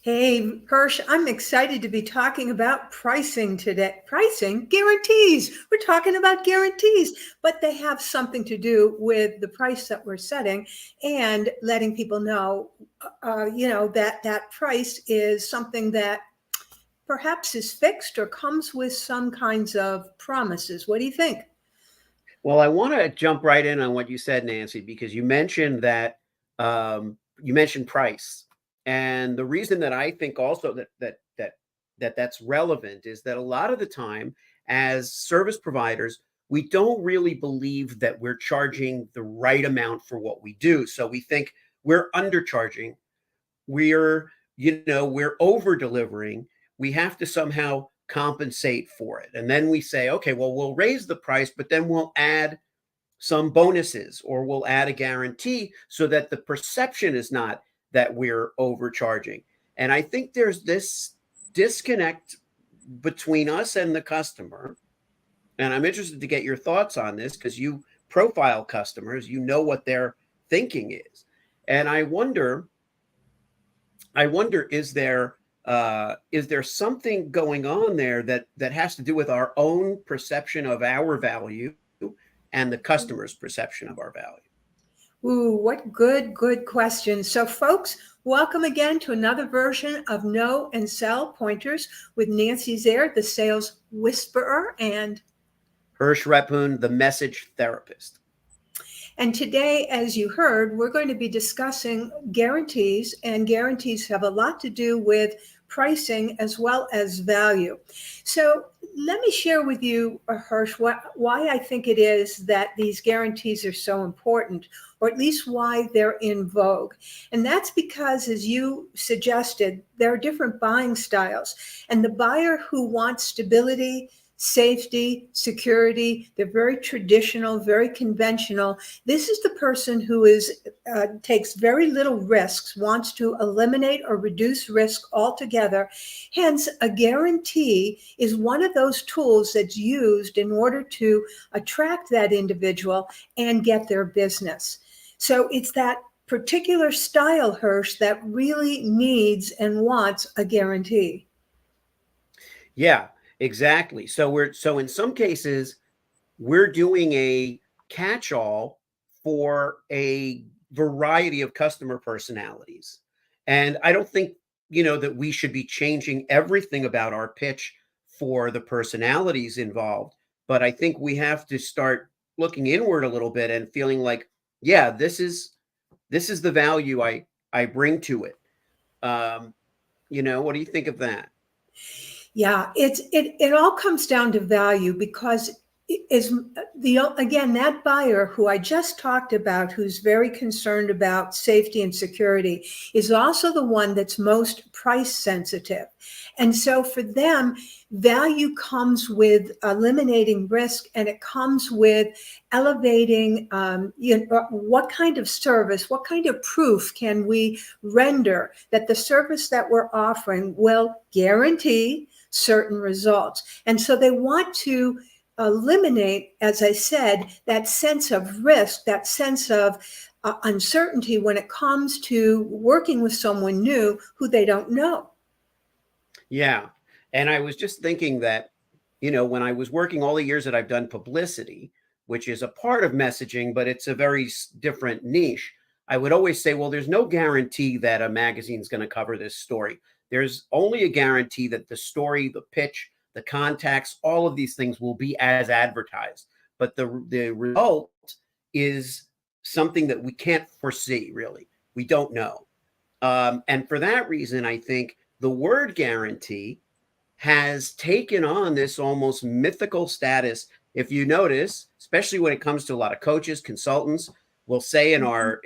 Hey, Hirsch, I'm excited to be talking about pricing today. Pricing guarantees. We're talking about guarantees, but they have something to do with the price that we're setting and letting people know, that price is something that perhaps is fixed or comes with some kinds of promises. What do you think? Well, I want to jump right in on what you said, Nancy, because you mentioned price, and the reason that I think also that's relevant is that a lot of the time, as service providers, we don't really believe that we're charging the right amount for what we do. So we think we're undercharging, we're over delivering. We have to somehow compensate for it, and then we say, okay, well, we'll raise the price, but then we'll add some bonuses or we'll add a guarantee so that the perception is not that we're overcharging. And I think there's this disconnect between us and the customer, and I'm interested to get your thoughts on this because you profile customers, you know what their thinking is. And I wonder, is there something going on there that has to do with our own perception of our value and the customer's perception of our value? Ooh, what good question. So, folks, welcome again to another version of Know and Sell Pointers with Nancy Zaire, the sales whisperer. Hirsch Repun, the message therapist. And today, as you heard, we're going to be discussing guarantees, and guarantees have a lot to do with pricing as well as value. So let me share with you, Hirsch, why I think it is that these guarantees are so important, or at least why they're in vogue. And that's because, as you suggested, there are different buying styles. And the buyer who wants stability, safety, security, they're very traditional, very conventional. This is the person who takes very little risks, wants to eliminate or reduce risk altogether. Hence, a guarantee is one of those tools that's used in order to attract that individual and get their business. So it's that particular style, Hirsch, that really needs and wants a guarantee. Yeah, exactly. So in some cases we're doing a catch-all for a variety of customer personalities. And I don't think, that we should be changing everything about our pitch for the personalities involved, but I think we have to start looking inward a little bit and feeling like, yeah, this is the value I bring to it. What do you think of that? Yeah, it all comes down to value because is the again that buyer who I just talked about, who's very concerned about safety and security, is also the one that's most price sensitive. And so for them, value comes with eliminating risk, and it comes with elevating, what kind of service, what kind of proof can we render that the service that we're offering will guarantee certain results. And so they want to eliminate, as I said, that sense of risk, that sense of uncertainty when it comes to working with someone new who they don't know. Yeah. And I was just thinking that, when I was working all the years that I've done publicity, which is a part of messaging, but it's a very different niche, I would always say, well, there's no guarantee that a magazine's going to cover this story. There's only a guarantee that the story, the pitch, the contacts, all of these things will be as advertised. But the result is something that we can't foresee, really. We don't know. And for that reason, I think the word guarantee has taken on this almost mythical status. If you notice, especially when it comes to a lot of coaches, consultants, will say in our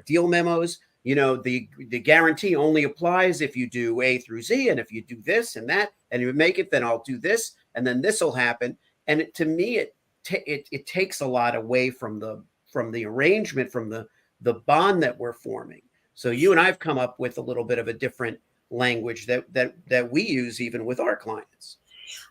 deal memos, the guarantee only applies if you do A through Z, and if you do this and that, and you make it, then I'll do this, and then this will happen. And to me, it takes a lot away from the arrangement, from the bond that we're forming. So you and I've come up with a little bit of a different language that we use even with our clients.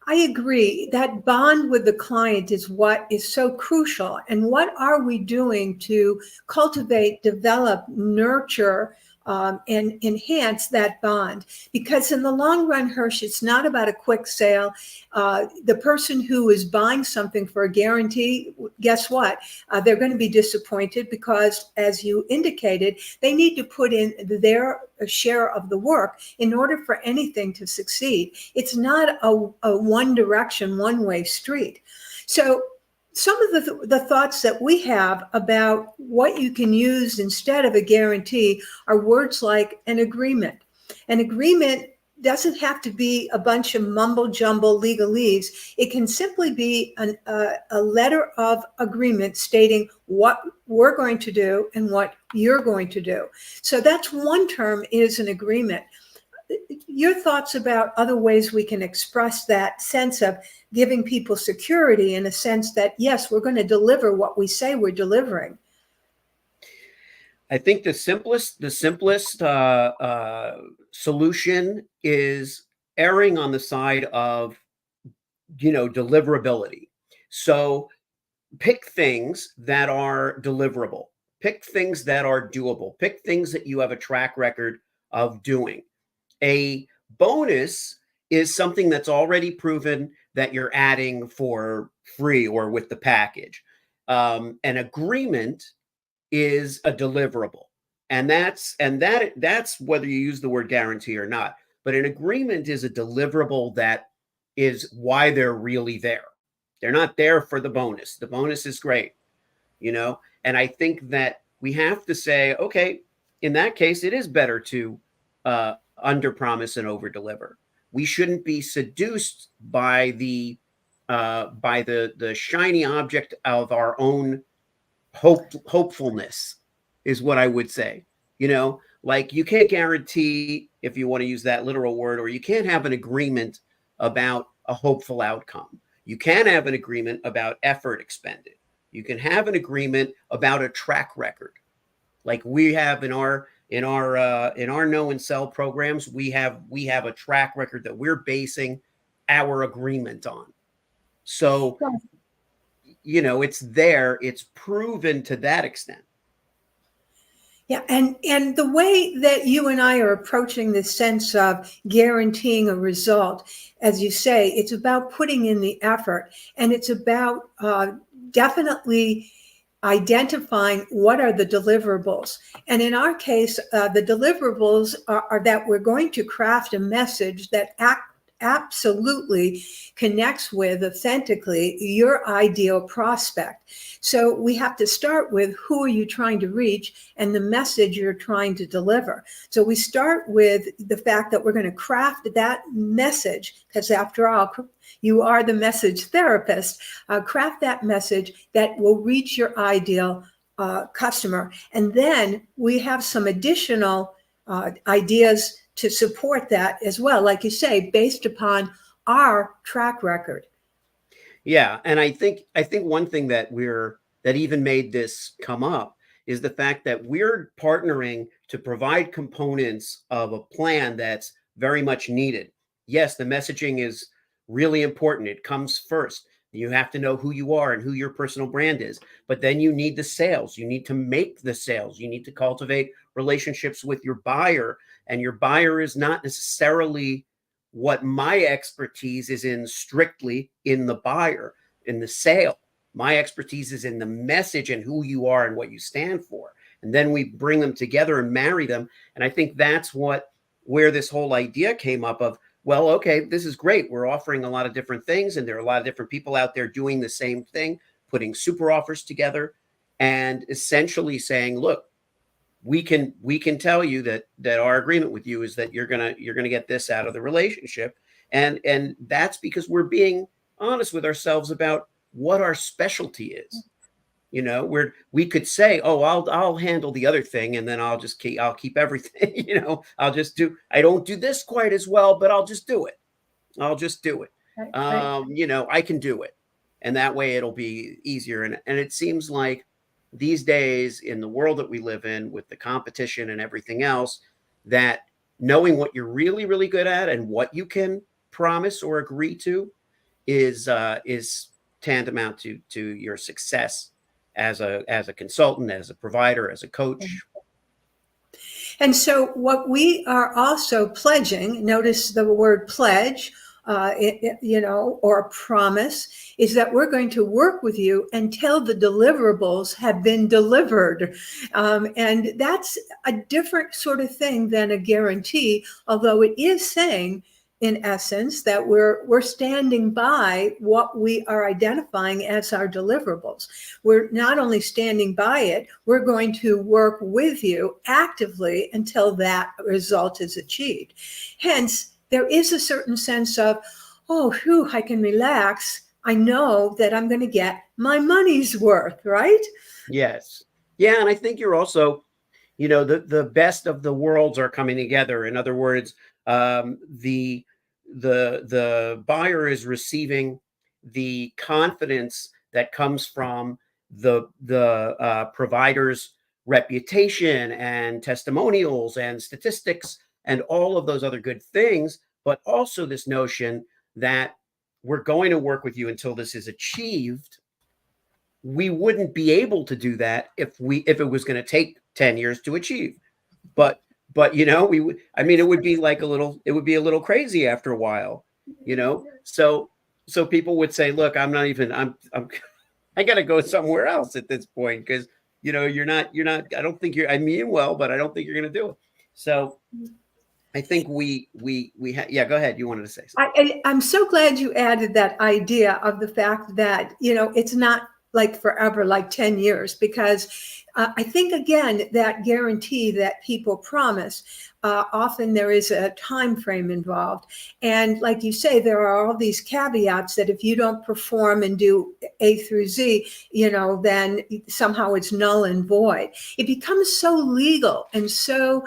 I agree. That bond with the client is what is so crucial. And what are we doing to cultivate, develop, nurture and enhance that bond. Because in the long run, Hirsch, it's not about a quick sale. The person who is buying something for a guarantee, guess what? They're going to be disappointed because, as you indicated, they need to put in their share of the work in order for anything to succeed. It's not a one direction, one way street. So some of the thoughts that we have about what you can use instead of a guarantee are words like an agreement. An agreement doesn't have to be a bunch of mumble jumble legalese. It can simply be a letter of agreement stating what we're going to do and what you're going to do. So that's one term, is an agreement. Your thoughts about other ways we can express that sense of giving people security, in a sense that, yes, we're going to deliver what we say we're delivering. I think the simplest solution is erring on the side of, deliverability. So pick things that are deliverable, pick things that are doable, pick things that you have a track record of doing. A bonus is something that's already proven that you're adding for free or with the package. An agreement is a deliverable, and that's whether you use the word guarantee or not. But an agreement is a deliverable that is why they're really there. They're not there for the bonus. The bonus is great, and I think that we have to say, okay, in that case, it is better to under promise and over deliver. We shouldn't be seduced by the shiny object of our own hopefulness, is what I would say. Like, you can't guarantee, if you want to use that literal word, or you can't have an agreement about a hopeful outcome. You can have an agreement about effort expended. You can have an agreement about a track record, like we have in our know and sell programs. We have a track record that we're basing our agreement on. So, it's there, it's proven to that extent. Yeah, and the way that you and I are approaching this sense of guaranteeing a result, as you say, it's about putting in the effort, and it's about definitely identifying what are the deliverables. And in our case, the deliverables are that we're going to craft a message that absolutely connects with authentically your ideal prospect. So we have to start with, who are you trying to reach, and the message you're trying to deliver. So we start with the fact that we're going to craft that message, because after all, you are the message therapist. Craft that message that will reach your ideal customer. And then we have some additional ideas to support that as well, like you say, based upon our track record. Yeah, and I think one thing that even made this come up is the fact that we're partnering to provide components of a plan that's very much needed. Yes, the messaging is really important. It comes first. You have to know who you are and who your personal brand is. But then you need the sales. You need to make the sales. You need to cultivate relationships with your buyer. And your buyer is not necessarily what my expertise is in, strictly in the buyer, in the sale. My expertise is in the message and who you are and what you stand for. And then we bring them together and marry them. And I think that's where this whole idea came up of, well, okay, this is great. We're offering a lot of different things, and there are a lot of different people out there doing the same thing, putting super offers together and essentially saying, look, we can tell you that our agreement with you is that you're gonna get this out of the relationship, and that's because we're being honest with ourselves about what our specialty is. We could say, oh, I'll handle the other thing, and then I'll keep everything. I don't do this quite as well, but I'll just do it. Right. I can do it, and that way it'll be easier. And it seems like these days, in the world that we live in, with the competition and everything else, that knowing what you're really, really good at and what you can promise or agree to is tantamount to your success as a consultant, as a provider, as a coach. And so what we are also pledging, notice the word pledge, or promise, is that we're going to work with you until the deliverables have been delivered. And that's a different sort of thing than a guarantee, although it is saying, in essence, that we're standing by what we are identifying as our deliverables. We're not only standing by it, we're going to work with you actively until that result is achieved. Hence, there is a certain sense of, oh, whew, I can relax. I know that I'm going to get my money's worth, right? Yes. Yeah. And I think you're also, the best of the worlds are coming together. In other words, the buyer is receiving the confidence that comes from the provider's reputation and testimonials and statistics and all of those other good things, but also this notion that we're going to work with you until this is achieved. We wouldn't be able to do that if it was going to take 10 years to achieve. But we would, I mean, it would be a little crazy after a while, so people would say, look, I'm I got to go somewhere else at this point, because you're not, I don't think I mean well, but I don't think you're going to do it. So I think yeah, go ahead. You wanted to say something. I'm so glad you added that idea of the fact that, it's not like forever, like 10 years, because I think, again, that guarantee that people promise, often there is a time frame involved. And like you say, there are all these caveats that if you don't perform and do A through Z, then somehow it's null and void. It becomes so legal and so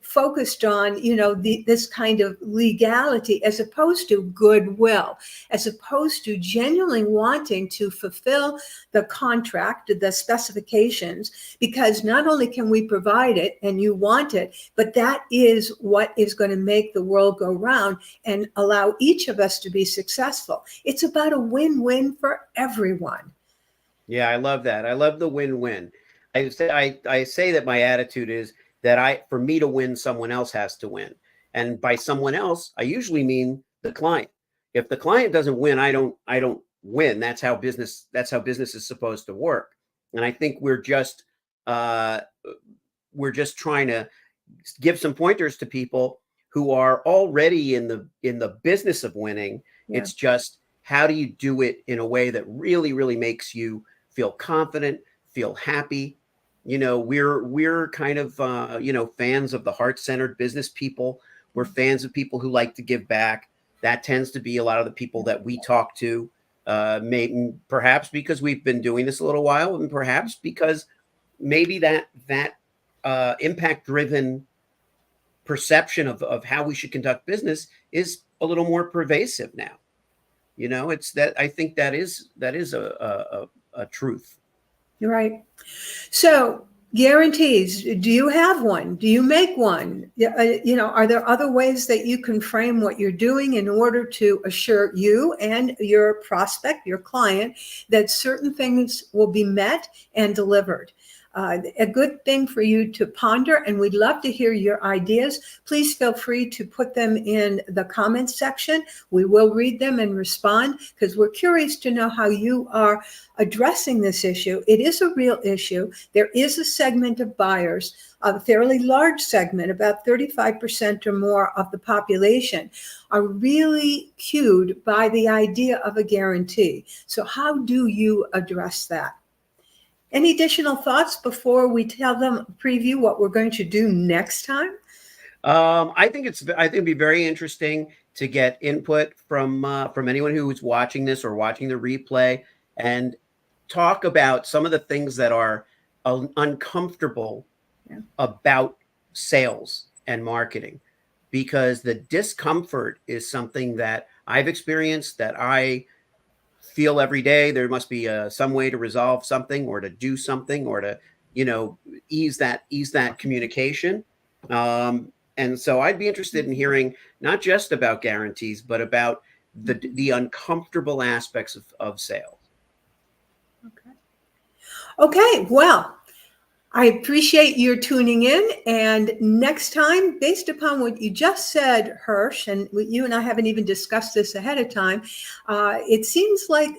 focused on, this kind of legality, as opposed to goodwill, as opposed to genuinely wanting to fulfill the contract, the specifications, because not only can we provide it and you want it, but that is what is going to make the world go round and allow each of us to be successful. It's about a win-win for everyone. Yeah, I love that. I love the win-win. I say that my attitude is that for me to win, someone else has to win. And by someone else, I usually mean the client. If the client doesn't win, I don't win. That's how business is supposed to work. And I think we're just trying to give some pointers to people who are already in the business of winning. Yeah. It's just, how do you do it in a way that really, really makes you feel confident, feel happy? We're kind of, fans of the heart-centered business people. We're fans of people who like to give back. That tends to be a lot of the people that we talk to, maybe perhaps because we've been doing this a little while, and perhaps because maybe that impact-driven perception of how we should conduct business is a little more pervasive now. It's that, I think that is a truth. You're right. So, guarantees, do you have one? Do you make one? Are there other ways that you can frame what you're doing in order to assure you and your prospect, your client, that certain things will be met and delivered? A good thing for you to ponder, and we'd love to hear your ideas. Please feel free to put them in the comments section. We will read them and respond, because we're curious to know how you are addressing this issue. It is a real issue. There is a segment of buyers, a fairly large segment, about 35% or more of the population, are really cued by the idea of a guarantee. So how do you address that? Any additional thoughts before we tell them, preview what we're going to do next time? I think it'd be very interesting to get input from anyone who is watching this or watching the replay, and talk about some of the things that are uncomfortable about sales and marketing, because the discomfort is something that I've experienced, that I feel every day. There must be some way to resolve something, or to do something, or to, ease that communication. And so I'd be interested in hearing not just about guarantees, but about the uncomfortable aspects of sales. Okay. Well, I appreciate your tuning in. And next time, based upon what you just said, Hirsch, and you and I haven't even discussed this ahead of time, it seems like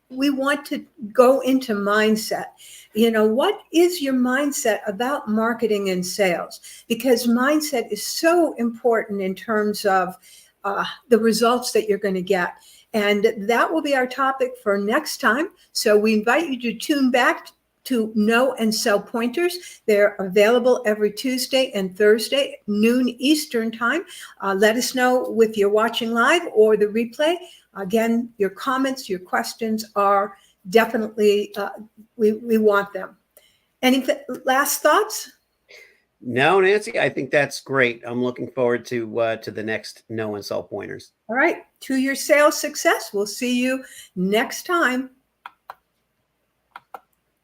we want to go into mindset. You know, what is your mindset about marketing and sales? Because mindset is so important in terms of the results that you're going to get. And that will be our topic for next time. So we invite you to tune back to Know and Sell Pointers. They're available every Tuesday and Thursday, noon Eastern time. Let us know if you're watching live or the replay. Again, your comments, your questions are definitely, we want them. Any last thoughts? No, Nancy, I think that's great. I'm looking forward to the next Know and Sell Pointers. All right. To your sales success. We'll see you next time.